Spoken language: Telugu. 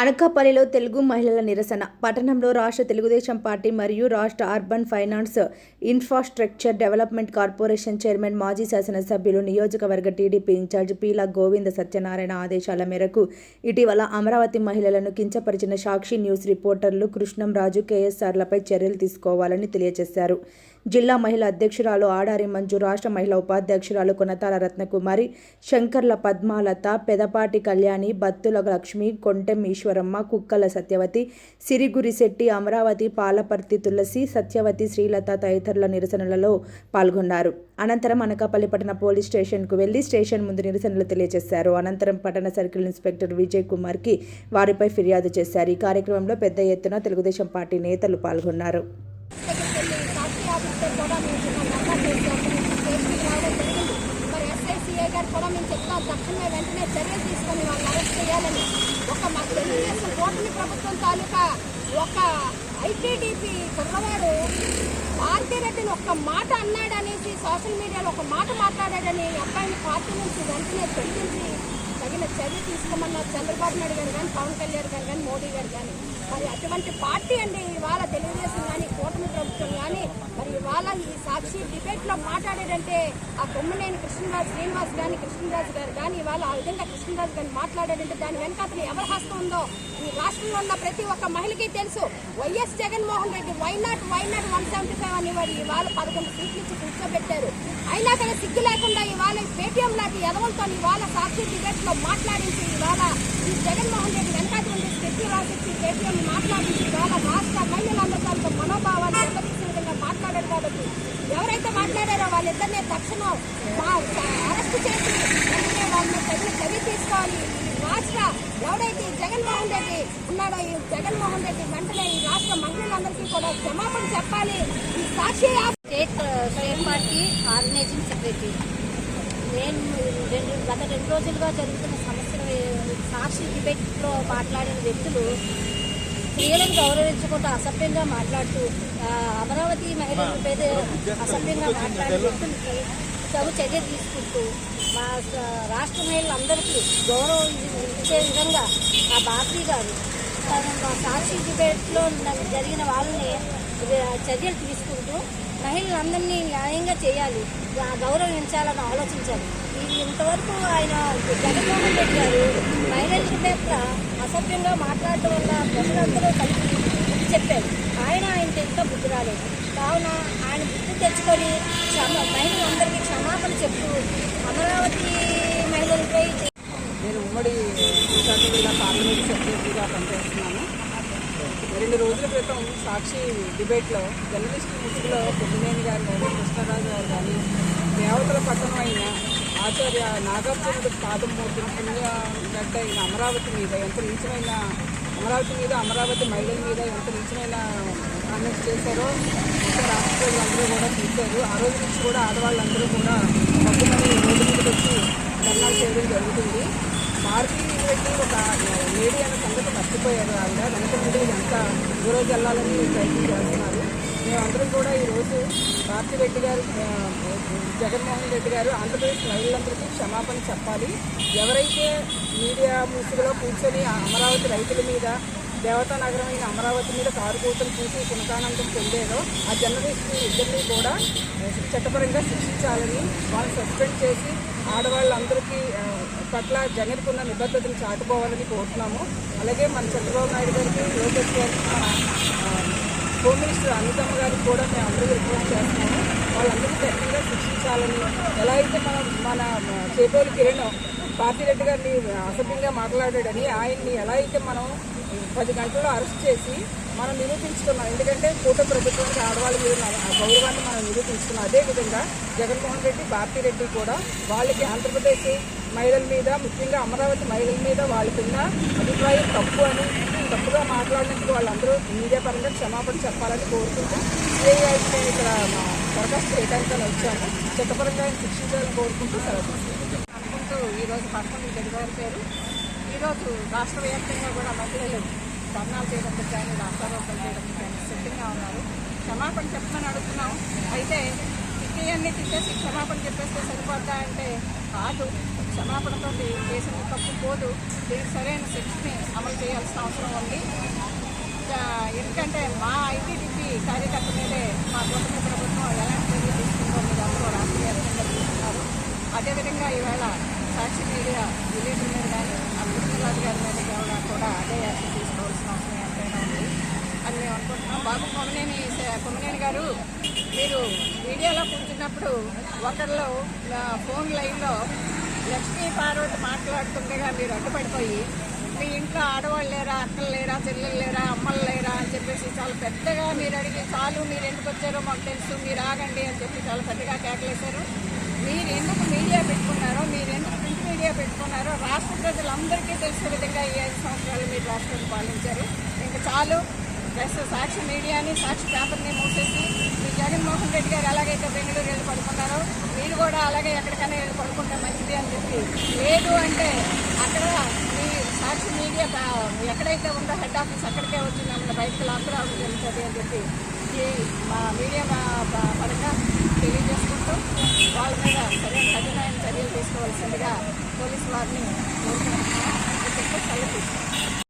అనకాపల్లిలో తెలుగు మహిళల నిరసన. పట్టణంలో రాష్ట్ర తెలుగుదేశం పార్టీ మరియు రాష్ట్ర urban finance infrastructure development corporation chairman, మాజీ శాసనసభ్యులు, నియోజకవర్గ టీడీపీ ఇన్ఛార్జ్ పీలా గోవింద సత్యనారాయణ ఆదేశాల మేరకు ఇటీవల అమరావతి మహిళలను కించపరిచిన సాక్షి న్యూస్ రిపోర్టర్లు కృష్ణంరాజు, కేఎస్ఆర్లపై చర్యలు తీసుకోవాలని తెలియజేశారు. జిల్లా మహిళా అధ్యక్షురాలు ఆడారి మంజు, రాష్ట్ర మహిళా ఉపాధ్యక్షురాలు కొనతాల రత్నకుమారి, శంకర్ల పద్మాలత, పెదపాటి కళ్యాణి, బత్తుల లక్ష్మి, కొంటెం ఈశ్వరమ్మ, కుక్కల సత్యవతి, సిరిగురిశెట్టి, అమరావతి, పాలపర్తి తులసి, సత్యవతి, శ్రీలత తదితరుల నిరసనలలో పాల్గొన్నారు. అనంతరం అనకాపల్లి పట్టణ పోలీస్ స్టేషన్కు వెళ్లి స్టేషన్ ముందు నిరసనలు తెలియజేశారు. అనంతరం పట్టణ సర్కిల్ ఇన్స్పెక్టర్ విజయ్ కుమార్కి వారిపై ఫిర్యాదు చేశారు. ఈ కార్యక్రమంలో పెద్ద ఎత్తున తెలుగుదేశం పార్టీ నేతలు పాల్గొన్నారు. తక్షణమే వెంటనే చర్యలు తీసుకొని వాళ్ళని అరెస్ట్ చేయాలని మాకు తెలుగుదేశం కూటమి ప్రభుత్వం తాలూకా ఒక ఐటీడీపీ కుర్రవాడు భారతీరెడ్డిని ఒక్క మాట అన్నాడనేసి సోషల్ మీడియాలో ఒక మాట మాట్లాడాడని అబ్బాయిని పార్టీ నుంచి వెంటనే తొలగించి తగిన చర్య తీసుకోమన్నారు చంద్రబాబు నాయుడు గారు కానీ, పవన్ కళ్యాణ్ గారు కానీ, మోడీ గారు కానీ. మరి అటువంటి పార్టీ అండి ఇవాళ తెలుగుదేశం కానీ, కూటమి ప్రభుత్వం కానీ. మరి ఇవాళ ఈ సాక్షి డిబేట్లో మాట్లాడాడంటే ఆ కొమ్మనేని కృష్ణరాజు శ్రీనివాస్ కానీ, కృష్ణరాజు గారు కానీ ఇవాళ ఆ విధంగా కృష్ణరాజు గారిని మాట్లాడాడంటే దాని వెనకాతలు ఎవరి హస్తం ఉందో ఈ రాష్ట్రంలో ఉన్న ప్రతి ఒక్క మహిళకి తెలుసు. వైఎస్ జగన్మోహన్ రెడ్డి వైనాట్ 175 అని వాడు ఇవాళ 11 సీట్లు ఇచ్చి కూర్చోబెట్టారు. అయినా కానీ సిగ్గు లేకుండా ఇవాళ పేటీఎం లాంటి ఎదవలతో ఇవాళ సాక్షి డిబేట్లో మాట్లాడించి ఇవాళ ఈ జగన్మోహన్ రెడ్డి వెనకాతలు ఉండి స్కెచ్లు రాసిచ్చి పేటీఎం మాట్లాడించి ఇవాళ రాష్ట్ర మహిళలందరితో మనోభావాన్ని దెబ్బతీసే విధంగా మాట్లాడారు. కాబట్టి ఎవరైతే మాట్లాడారో వాళ్ళిద్దరినే తక్షణం అరెస్ట్ చేసి వెంటనే వాళ్ళని తగిన చర్య తీసుకోవాలి. రాష్ట్ర ఎవడైతే జగన్మోహన్ రెడ్డి ఉన్నాడో ఈ జగన్మోహన్ రెడ్డి వెంటనే ఈ రాష్ట్ర మహిళలందరికీ కూడా క్షమాపణ చెప్పాలి. ఈ సాక్షి స్టేట్ పార్టీ ఆర్గనైజింగ్ సెక్రటరీ నేను గత 2 రోజులుగా జరుగుతున్న సమస్యలు సాక్షి డిబేట్లో మాట్లాడిన వ్యక్తులు స్త్రీలను గౌరవించకుండా అసభ్యంగా మాట్లాడుతూ అమరావతి మహిళల మీద అసభ్యంగా మాట్లాడిన వ్యక్తులకి తగు చర్య తీసుకుంటూ మా రాష్ట్ర మహిళలందరికీ గౌరవం ఇచ్చే విధంగా ఆ భారతి గారు మా సాక్షి డిబేట్లో జరిగిన వాళ్ళని చర్యలు తీసుకుంటూ మహిళలందరినీ న్యాయంగా చేయాలి, గౌరవించాలని ఆలోచించాలి. ఇది ఇంతవరకు ఆయన జగన్మోహన్ రెడ్డి గారు మహిళల మీద అసభ్యంగా మాట్లాడటం వల్ల ప్రజలందరూ కలిపి బుద్ధి చెప్పారు. ఆయనకి ఇంకా బుద్ధి రాలేదు. కావున ఆయన బుద్ధి తెచ్చుకొని మహిళలందరికీ క్షమాపణ చెప్తూ అమరావతి మహిళలపై నేను ఉమ్మడి విశాఖ జిల్లా పార్లమెంట్ సెక్రటరీగా పనిచేస్తున్నాను. 2 రోజుల క్రితం సాక్షి డిబేట్లో జర్నలిస్టు ముసుగులో కొమ్మినేని గారు కానీ, కృష్ణరాజు గారు కానీ, దేవతల పట్టణం అయిన ఆచార్య నాగార్జునుడు పాదం మోపిన పుణ్యగడ్డ అయిన అమరావతి మీద ఎంత నీచమైన అమరావతి మహిళల మీద ఎంత నీచమైన కామెంట్స్ చేశారో రాష్ట్ర ప్రజలందరూ కూడా చూశారు. ఆ రోజు నుంచి కూడా ఆడవాళ్ళందరూ కూడా మొత్తమని రోడ్డు మీదకి వచ్చి ధర్నాలు చేయడం జరుగుతుంది. భారతీయ రెడ్డి ఒక లేడీ అనే సంగతి మర్చిపోయారు. ఆవిడ వెనక నుండి ఎంత ఈరోజు వెళ్ళాలని ప్రయత్నం చేస్తున్నారు. మేమందరం కూడా ఈరోజు భారతీ రెడ్డి గారు, జగన్మోహన్ రెడ్డి గారు ఆంధ్రప్రదేశ్ మహిళలందరికీ క్షమాపణ చెప్పాలి. ఎవరైతే మీడియా ముసుగులో కూర్చొని అమరావతి రైతుల మీద, దేవతా నగరమైన అమరావతి మీద కారుకూతలు చూసి పునకానందం పొందేదో ఆ జర్నలిస్టులు ఇద్దరినీ కూడా చట్టపరంగా శిక్షించాలని, వాళ్ళని సస్పెండ్ చేసి ఆడవాళ్ళందరికీ పట్ల జగన్కు ఉన్న నిబద్ధతను చాటుకోవాలని కోరుతున్నాము. అలాగే మన చంద్రబాబు నాయుడు గారికి, లోకేష్ గారికి, మన హోమ్ మినిస్టర్ అనితమ్మ గారికి కూడా మేము అందరూ రిక్వెస్ట్ చేస్తున్నాము. వాళ్ళందరికీ కఠినంగా శిక్షించాలని. ఎలా అయితే మన చేపేరు కిరణ్ భారతిరెడ్డి గారిని అసభ్యంగా మాట్లాడాడని ఆయన్ని ఎలా అయితే మనం 10 గంటల్లో అరెస్ట్ చేసి మనం నిరూపించుకున్నాం. ఎందుకంటే కూటమి ప్రభుత్వానికి ఆడవాళ్ళ మీద గౌరవాన్ని మనం నిరూపించుకున్నాం. అదేవిధంగా జగన్మోహన్ రెడ్డి, భారతిరెడ్డి కూడా వాళ్ళకి ఆంధ్రప్రదేశ్ మహిళల మీద, ముఖ్యంగా అమరావతి మహిళల మీద వాళ్ళకున్న అభిప్రాయం తప్పు అని, తప్పుగా మాట్లాడినందుకు వాళ్ళందరూ మీడియా పరంగా క్షమాపణ చెప్పాలని కోరుకుంటూ నేను ఇక్కడ దరఖాస్తు చేయడానికి వచ్చాము. చట్టపరంగా ఆయన శిక్షించాలని కోరుకుంటూ అనుకుంటూ ఈరోజు 11 జరిగారు. ఈరోజు రాష్ట్ర వ్యాప్తంగా కూడా మహిళలు ధర్నాలు చేయడానికి కానీ, రాష్ట్రారోపణలు చేయడానికి కానీ సిద్ధంగా ఉన్నారు. క్షమాపణ చెప్పమని అడుగుతున్నాం. అయితే తిట్టేయన్నీ తిట్టేసి క్షమాపణ చెప్పేస్తే సరిపోద్దా అంటే కాదు. క్షమాపణతో చేసిన తప్పు పోదు. దీనికి సరైన శిక్షని అమలు చేయాల్సిన అవసరం ఉంది. ఎందుకంటే మా ఐటీడీపీ కార్యకర్త మీదే మా కూటమి ప్రభుత్వం ఎలాంటి చర్యలు తీసుకుందో మీరు అందరూ రాష్ట్రవ్యాప్తంగా చూస్తున్నారు. అదేవిధంగా ఈవేళ సాక్షి మీడియా విలేకరుల మీద కానీ కృష్ణరాజు గారి మీద కూడా అదే యాక్షన్ తీసుకోవాల్సిన అవసరం ఎంతైనా ఉంది అని మేము అనుకుంటున్నాం. బాబు కొమ్మనేని గారు, మీరు మీడియాలో కూర్చున్నప్పుడు ఒకళ్ళు ఫోన్ లైన్లో లక్ష్మీ పార్వతి మాట్లాడుతుండగా మీరు అడ్డుపడిపోయి మీ ఇంట్లో ఆడవాళ్ళు లేరా, అక్కలు లేరా, చెల్లెలు లేరా, అమ్మలు లేరా అని చెప్పేసి చాలా పెద్దగా మీరు అడిగి, చాలు మీరు ఎందుకు వచ్చారో మాకు తెలుసు, మీరు ఆగండి అని చెప్పి చాలా పెద్దగా కేకలేశారు. మీరు ఎందుకు మీడియా పెట్టుకున్నారో, మీరు ఎందుకు ప్రింట్ మీడియా పెట్టుకున్నారో రాష్ట్ర ప్రజలందరికీ తెలిసే విధంగా ఈ 5 సంవత్సరాలు మీరు రాష్ట్రాన్ని పాలించారు. ఇంకా చాలు. ప్లస్ సాక్షి మీడియాని, సాక్షి పేపర్ని మూసేసి మీ జగన్మోహన్ రెడ్డి గారు ఎలాగైతే బెంగళూరు వెళ్ళి పడుకున్నారో మీరు కూడా అలాగే ఎక్కడికైనా వెళ్ళి పడుకుంటే మంచిది అని చెప్పి, లేదు అంటే అక్కడ మీ సాక్షి మీడియా ఎక్కడైతే ఉందో హెడ్ ఆఫీస్ అక్కడికే వచ్చి మమ్మల్ని బయటకు లాక్కురావడం జరుగుతుంది అని చెప్పి మా మీడియా పరంగా తెలియజేసుకుంటూ వాళ్ళ మీద సరైన కఠినమైన చర్యలు తీసుకోవాల్సిందిగా పోలీసు వారిని కోరుకుంటున్నాం. సెలవు తీసుకుంటాం.